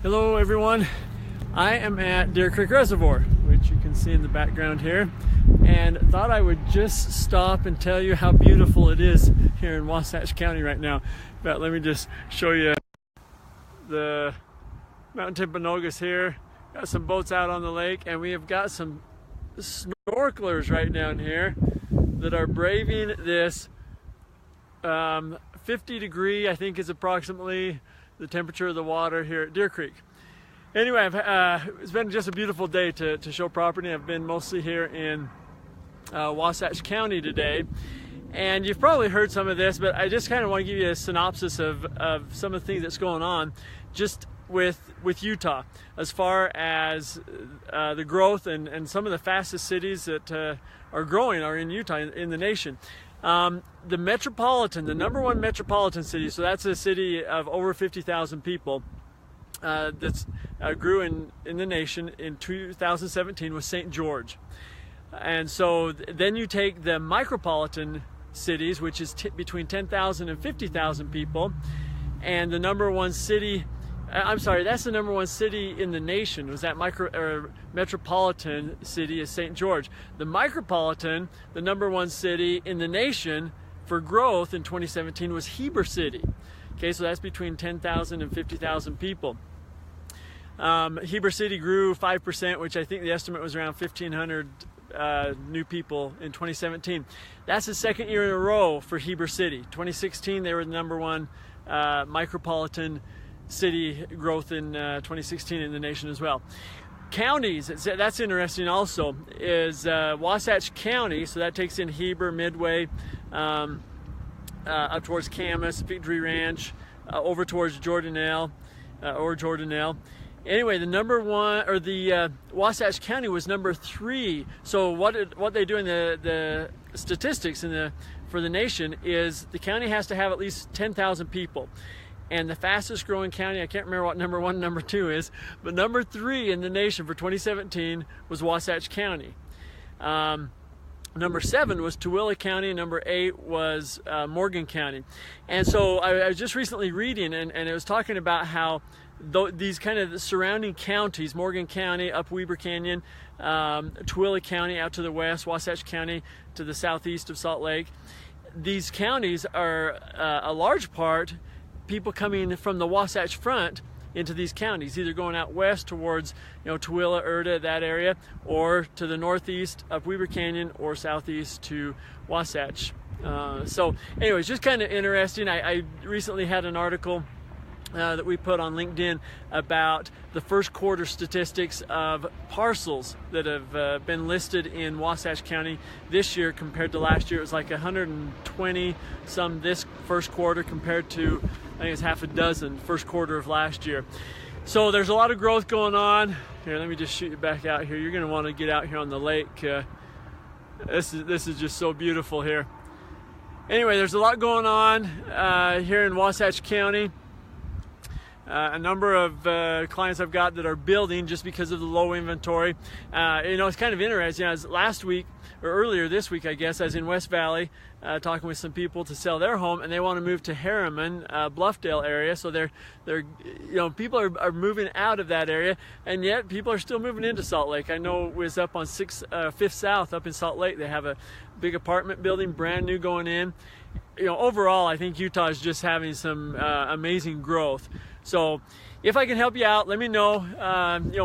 Hello everyone, I am at Deer Creek Reservoir, which you can see in the background here, and thought I would just stop and tell you how beautiful it is here in Wasatch County right now. But let me just show you the Mountain Timpanogos here. Got some boats out on the lake, and we have got some snorkelers right down here that are braving this 50 degree, I think is approximately the temperature of the water here at Deer Creek. Anyway, it's been just a beautiful day to show property. I've been mostly here in Wasatch County today, and you've probably heard some of this, but I just kind of want to give you a synopsis of some of the things that's going on just with Utah as far as the growth and some of the fastest cities that are growing are in Utah, in the nation. The metropolitan, the number one metropolitan city, so that's a city of over 50,000 people that's grew in the nation in 2017 was St. George. And so then you take the micropolitan cities, which is between 10,000 and 50,000 people, and the number one city, that's the number one city in the nation, was that metropolitan city is St. George. The micropolitan, the number one city in the nation for growth in 2017 was Heber City. Okay, so that's between 10,000 and 50,000 people. Heber City grew 5%, which I think the estimate was around 1,500 new people in 2017. That's the second year in a row for Heber City. 2016, they were the number one micropolitan city growth in 2016 in the nation as well. Counties, that's interesting also, is Wasatch County, so that takes in Heber, Midway, up towards Camas, Victory Ranch, over towards Jordanelle, Anyway, the number one, or the Wasatch County was number 3. So what they do in the statistics for the nation is the county has to have at least 10,000 people. And the fastest growing county, I can't remember what number 1 and number 2 is, but number 3 in the nation for 2017 was Wasatch County. Number 7 was Tooele County, number 8 was Morgan County. And so I was just recently reading, and it was talking about how these kind of surrounding counties, Morgan County, up Weber Canyon, Tooele County out to the west, Wasatch County to the southeast of Salt Lake, these counties are a large part people coming from the Wasatch Front into these counties, either going out west towards, Tooele, Erta, that area, or to the northeast up Weber Canyon, or southeast to Wasatch. So anyways, just kind of interesting. I recently had an article that we put on LinkedIn about the first quarter statistics of parcels that have been listed in Wasatch County this year compared to last year. It was like 120 some this first quarter compared to, I think it's half a dozen first quarter of last year. So there's a lot of growth going on. Here, let me just shoot you back out here. You're going to want to get out here on the lake. This is just so beautiful here. Anyway, there's a lot going on here in Wasatch County. A number of clients I've got that are building just because of the low inventory. It's kind of interesting. As last week, or earlier this week, I guess, I was in West Valley talking with some people to sell their home, and they want to move to Harriman, Bluffdale area. So people are moving out of that area, and yet people are still moving into Salt Lake. I know it was up on 5th South up in Salt Lake. They have a big apartment building, brand new, going in. Overall, I think Utah is just having some amazing growth. So if I can help you out, let me know.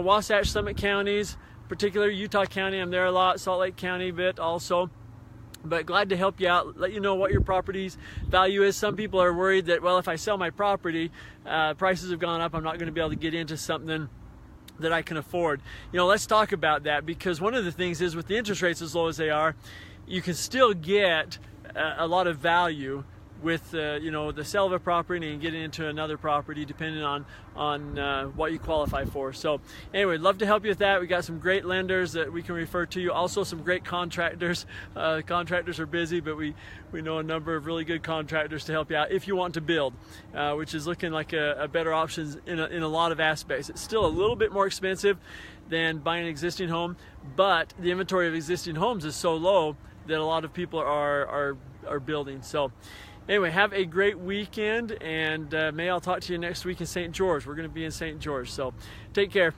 Wasatch, Summit counties, particularly Utah County, I'm there a lot, Salt Lake County a bit also. But glad to help you out, let you know what your property's value is. Some people are worried that, well, if I sell my property, prices have gone up, I'm not going to be able to get into something that I can afford. Let's talk about that, because one of the things is with the interest rates as low as they are, you can still get a lot of value with the sale of a property and getting into another property, depending on what you qualify for. So anyway, love to help you with that. We got some great lenders that we can refer to you. Also some great contractors. Contractors are busy, but we know a number of really good contractors to help you out if you want to build, which is looking like a better option in a lot of aspects. It's still a little bit more expensive than buying an existing home, but the inventory of existing homes is so low that a lot of people are building. So Anyway, have a great weekend, and may I'll talk to you next week in St. George. We're going to be in St. George, so take care.